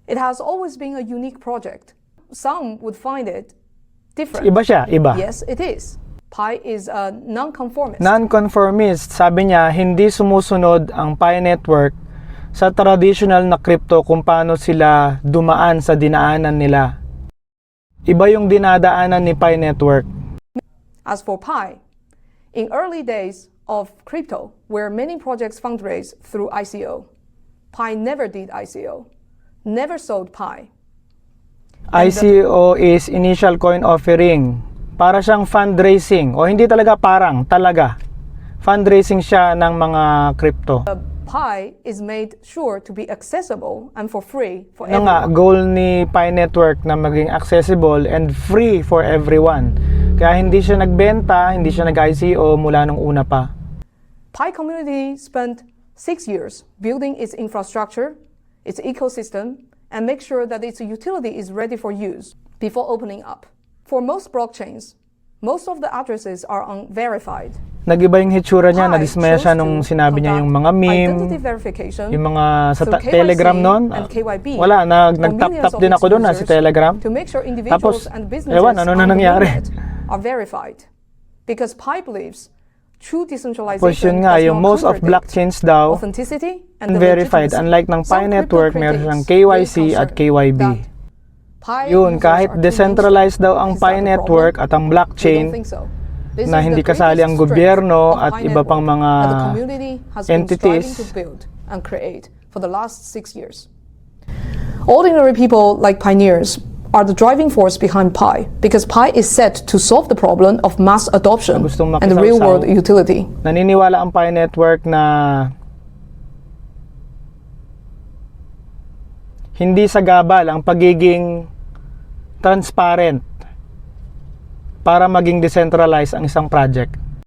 It has always been a unique project. Some would find it different. Iba siya, iba. Yes, it is. Pi is a non-conformist. Non-conformist, sabi niya, hindi sumusunod ang Pi network sa traditional na crypto kung paano sila dumaan sa dinaanan nila. Iba yung dinadaanan ni Pi network. As for Pi, in early days of crypto, where many projects fundraise through ICO, Pi never did ICO, never sold Pi. ICO is initial coin offering. Para siyang fundraising, o hindi talaga talaga. Fundraising siya ng mga crypto. Pi is made sure to be accessible and for free for Ano nga, everyone. goal ni Pi Network na maging accessible and free for everyone. Kaya hindi siya nagbenta, hindi siya nag-ICO mula nung una pa. Pi community spent 6 years building its infrastructure, its ecosystem, and make sure that its utility is ready for use before opening up. For most blockchains, most of the addresses are unverified. Nag-iba yung hitsura niya, Pi nadismaya siya chose nung to sinabi niya yung mga conduct meme, identity verification yung mga sa through KYC Telegram noon. and KYB Wala, for nag-tap millions of din ako its doon sa users Telegram. to make sure individuals Tapos, and businesses ewan, ano na on the nangyari? internet are verified. Because Pi believes true Tapos decentralization yun nga, does yung not most of contradict blockchains daw, authenticity and the verified. legitimacy. Unlike ng Pi Some Network, crypto meron siyang critics KYC raise at concern KYB. that Pi Yun, users kahit are too decentralized daw ang mainstream. Is Pi that the Network problem? at ang We don't blockchain think so. This na is hindi the kasali ang greatest gobyerno strength of at Pi iba pang Network mga that the community has been entities. striving to build and create for the last 6 years. Ordinary people like pioneers are the driving force behind Pi because Pi is set to solve the problem of mass adoption Gustong and the real-world makisawsaw. utility. Naniniwala ang Pi Network na hindi sagabal ang pagiging transparent para maging decentralized ang isang project.